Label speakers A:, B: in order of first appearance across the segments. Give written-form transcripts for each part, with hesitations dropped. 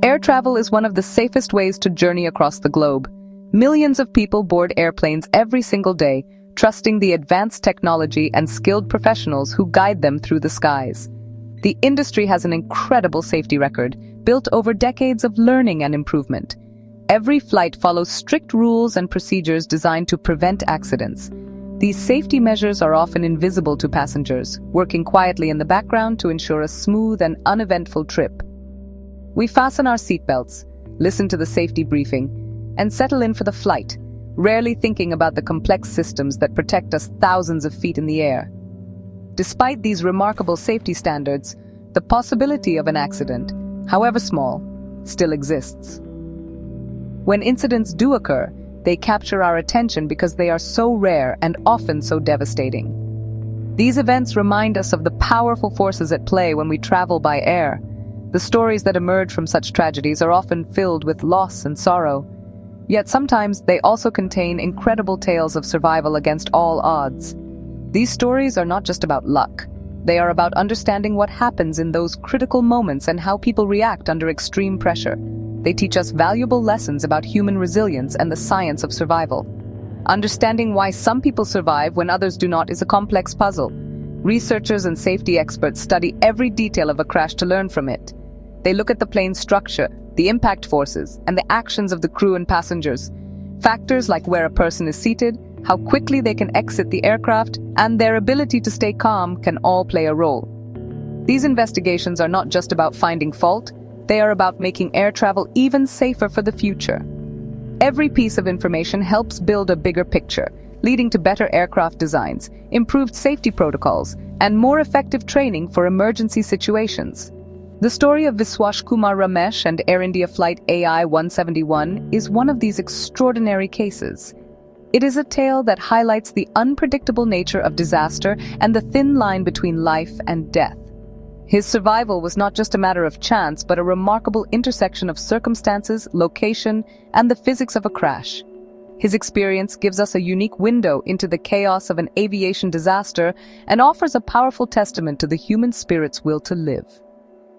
A: Air travel is one of the safest ways to journey across the globe. Millions of people board airplanes every single day, trusting the advanced technology and skilled professionals who guide them through the skies. The industry has an incredible safety record, built over decades of learning and improvement. Every flight follows strict rules and procedures designed to prevent accidents. These safety measures are often invisible to passengers, working quietly in the background to ensure a smooth and uneventful trip. We fasten our seatbelts, listen to the safety briefing, and settle in for the flight, rarely thinking about the complex systems that protect us thousands of feet in the air. Despite these remarkable safety standards, the possibility of an accident, however small, still exists. When incidents do occur, they capture our attention because they are so rare and often so devastating. These events remind us of the powerful forces at play when we travel by air. The stories that emerge from such tragedies are often filled with loss and sorrow. Yet sometimes they also contain incredible tales of survival against all odds. These stories are not just about luck. They are about understanding what happens in those critical moments and how people react under extreme pressure. They teach us valuable lessons about human resilience and the science of survival. Understanding why some people survive when others do not is a complex puzzle. Researchers and safety experts study every detail of a crash to learn from it. They look at the plane's structure, the impact forces, and the actions of the crew and passengers. Factors like where a person is seated, how quickly they can exit the aircraft, and their ability to stay calm can all play a role. These investigations are not just about finding fault, they are about making air travel even safer for the future. Every piece of information helps build a bigger picture, leading to better aircraft designs, improved safety protocols, and more effective training for emergency situations. The story of Vishwas Kumar Ramesh and Air India Flight AI-171 is one of these extraordinary cases. It is a tale that highlights the unpredictable nature of disaster and the thin line between life and death. His survival was not just a matter of chance, but a remarkable intersection of circumstances, location, and the physics of a crash. His experience gives us a unique window into the chaos of an aviation disaster and offers a powerful testament to the human spirit's will to live.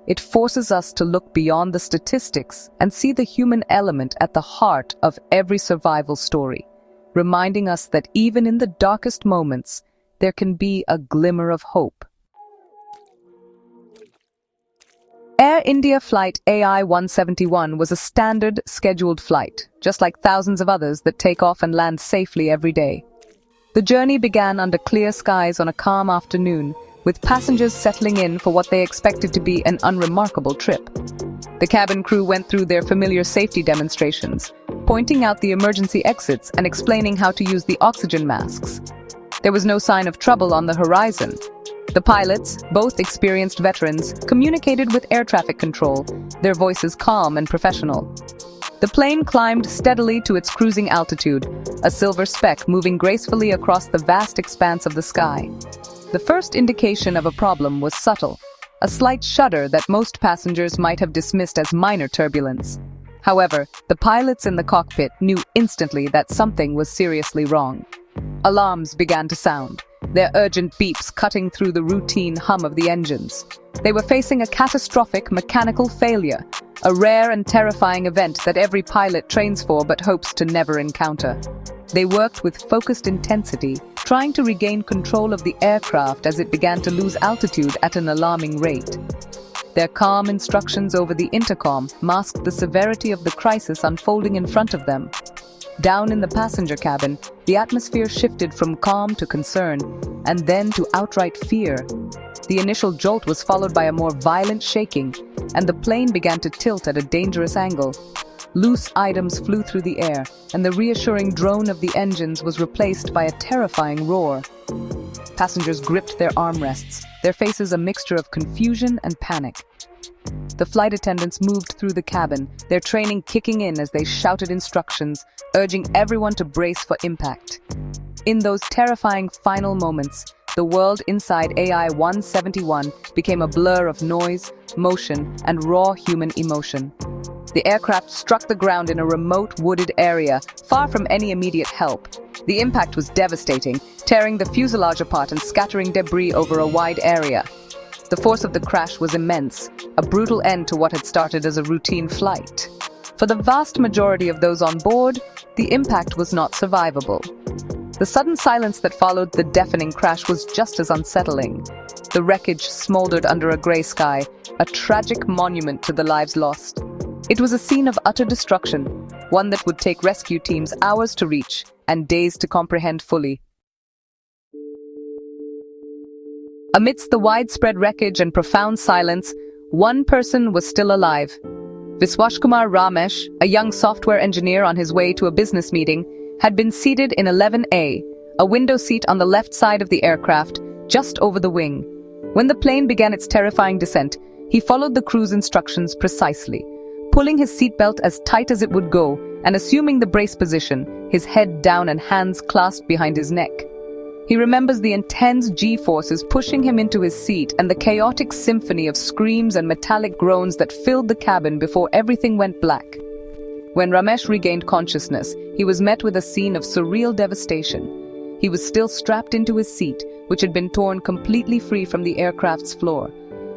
A: It forces us to look beyond the statistics and see the human element at the heart of every survival story, reminding us that even in the darkest moments, there can be a glimmer of hope. Air India Flight AI-171 was a standard, scheduled flight, just like thousands of others that take off and land safely every day. The journey began under clear skies on a calm afternoon, with passengers settling in for what they expected to be an unremarkable trip. The cabin crew went through their familiar safety demonstrations, pointing out the emergency exits and explaining how to use the oxygen masks. There was no sign of trouble on the horizon. The pilots, both experienced veterans, communicated with air traffic control, their voices calm and professional. The plane climbed steadily to its cruising altitude, a silver speck moving gracefully across the vast expanse of the sky. The first indication of a problem was subtle, a slight shudder that most passengers might have dismissed as minor turbulence. However, the pilots in the cockpit knew instantly that something was seriously wrong. Alarms began to sound, their urgent beeps cutting through the routine hum of the engines. They were facing a catastrophic mechanical failure, a rare and terrifying event that every pilot trains for but hopes to never encounter. They worked with focused intensity, trying to regain control of the aircraft as it began to lose altitude at an alarming rate. Their calm instructions over the intercom masked the severity of the crisis unfolding in front of them. Down in the passenger cabin, the atmosphere shifted from calm to concern, and then to outright fear. The initial jolt was followed by a more violent shaking, and the plane began to tilt at a dangerous angle. Loose items flew through the air, and the reassuring drone of the engines was replaced by a terrifying roar. Passengers gripped their armrests, their faces a mixture of confusion and panic. The flight attendants moved through the cabin, their training kicking in as they shouted instructions, urging everyone to brace for impact. In those terrifying final moments, the world inside AI-171 became a blur of noise, motion, and raw human emotion. The aircraft struck the ground in a remote, wooded area, far from any immediate help. The impact was devastating, tearing the fuselage apart and scattering debris over a wide area. The force of the crash was immense, a brutal end to what had started as a routine flight. For the vast majority of those on board, the impact was not survivable. The sudden silence that followed the deafening crash was just as unsettling. The wreckage smoldered under a gray sky, a tragic monument to the lives lost. It was a scene of utter destruction, one that would take rescue teams hours to reach and days to comprehend fully. Amidst the widespread wreckage and profound silence, one person was still alive. Vishwashkumar Ramesh, a young software engineer on his way to a business meeting, had been seated in 11A, a window seat on the left side of the aircraft, just over the wing. When the plane began its terrifying descent, he followed the crew's instructions precisely, pulling his seatbelt as tight as it would go and assuming the brace position, his head down and hands clasped behind his neck. He remembers the intense G-forces pushing him into his seat and the chaotic symphony of screams and metallic groans that filled the cabin before everything went black. When Ramesh regained consciousness, he was met with a scene of surreal devastation. He was still strapped into his seat, which had been torn completely free from the aircraft's floor.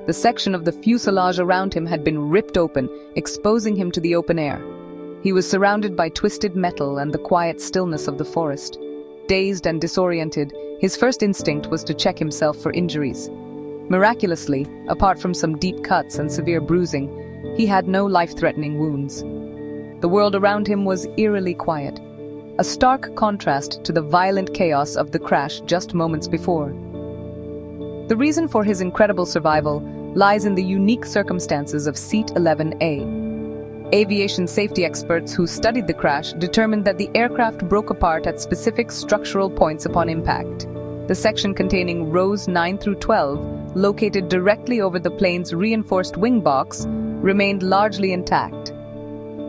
A: The section of the fuselage around him had been ripped open, exposing him to the open air. He was surrounded by twisted metal and the quiet stillness of the forest. Dazed and disoriented, his first instinct was to check himself for injuries. Miraculously, apart from some deep cuts and severe bruising, he had no life-threatening wounds. The world around him was eerily quiet, a stark contrast to the violent chaos of the crash just moments before. The reason for his incredible survival lies in the unique circumstances of Seat 11A. Aviation safety experts who studied the crash determined that the aircraft broke apart at specific structural points upon impact. The section containing rows 9 through 12, located directly over the plane's reinforced wing box, remained largely intact.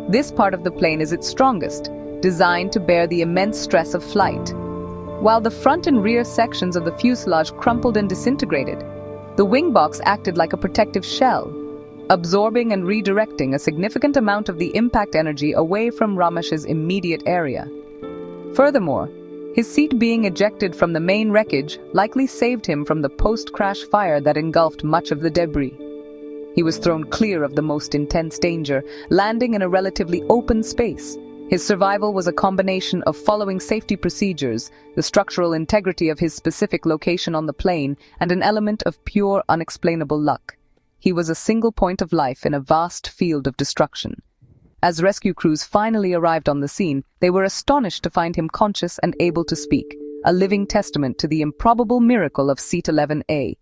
A: This part of the plane is its strongest, designed to bear the immense stress of flight. While the front and rear sections of the fuselage crumpled and disintegrated, the wing box acted like a protective shell, absorbing and redirecting a significant amount of the impact energy away from Ramesh's immediate area. Furthermore, his seat being ejected from the main wreckage likely saved him from the post-crash fire that engulfed much of the debris. He was thrown clear of the most intense danger, landing in a relatively open space. His survival was a combination of following safety procedures, the structural integrity of his specific location on the plane, and an element of pure, unexplainable luck. He was a single point of life in a vast field of destruction. As rescue crews finally arrived on the scene, they were astonished to find him conscious and able to speak, a living testament to the improbable miracle of Seat 11A.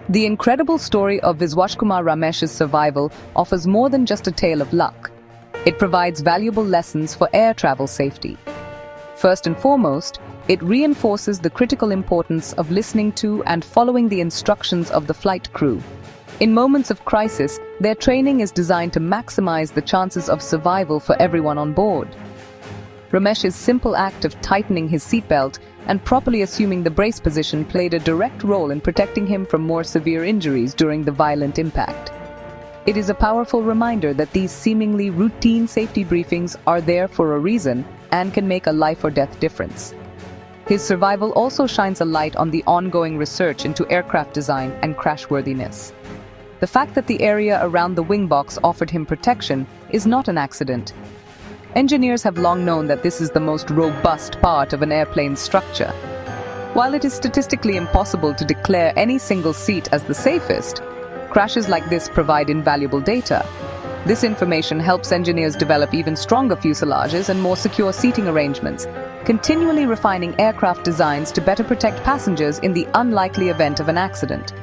A: The incredible story of Vishwashkumar Ramesh's survival offers more than just a tale of luck. It provides valuable lessons for air travel safety. First and foremost, it reinforces the critical importance of listening to and following the instructions of the flight crew. In moments of crisis, their training is designed to maximize the chances of survival for everyone on board. Ramesh's simple act of tightening his seatbelt and properly assuming the brace position played a direct role in protecting him from more severe injuries during the violent impact. It is a powerful reminder that these seemingly routine safety briefings are there for a reason and can make a life or death difference. His survival also shines a light on the ongoing research into aircraft design and crashworthiness. The fact that the area around the wing box offered him protection is not an accident. Engineers have long known that this is the most robust part of an airplane's structure. While it is statistically impossible to declare any single seat as the safest, crashes like this provide invaluable data. This information helps engineers develop even stronger fuselages and more secure seating arrangements, continually refining aircraft designs to better protect passengers in the unlikely event of an accident.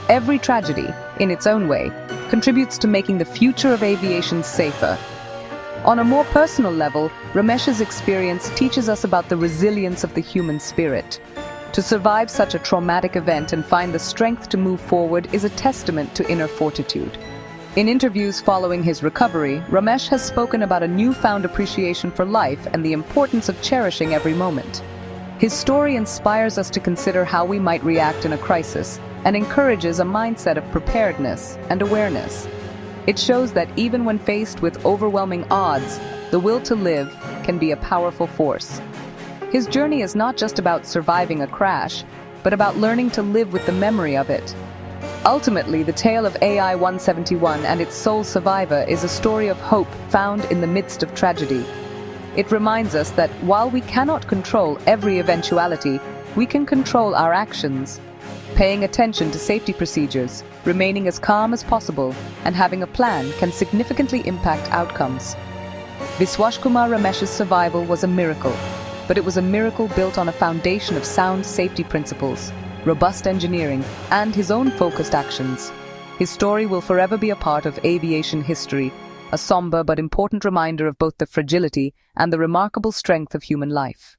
A: Every tragedy, in its own way, contributes to making the future of aviation safer. On a more personal level, Ramesh's experience teaches us about the resilience of the human spirit. To survive such a traumatic event and find the strength to move forward is a testament to inner fortitude. In interviews following his recovery, Ramesh has spoken about a newfound appreciation for life and the importance of cherishing every moment. His story inspires us to consider how we might react in a crisis and encourages a mindset of preparedness and awareness. It shows that even when faced with overwhelming odds, the will to live can be a powerful force. His journey is not just about surviving a crash, but about learning to live with the memory of it. Ultimately, the tale of AI-171 and its sole survivor is a story of hope found in the midst of tragedy. It reminds us that while we cannot control every eventuality, we can control our actions. Paying attention to safety procedures, remaining as calm as possible, and having a plan can significantly impact outcomes. Vishwas Kumar Ramesh's survival was a miracle, but it was a miracle built on a foundation of sound safety principles, robust engineering, and his own focused actions. His story will forever be a part of aviation history, a somber but important reminder of both the fragility and the remarkable strength of human life.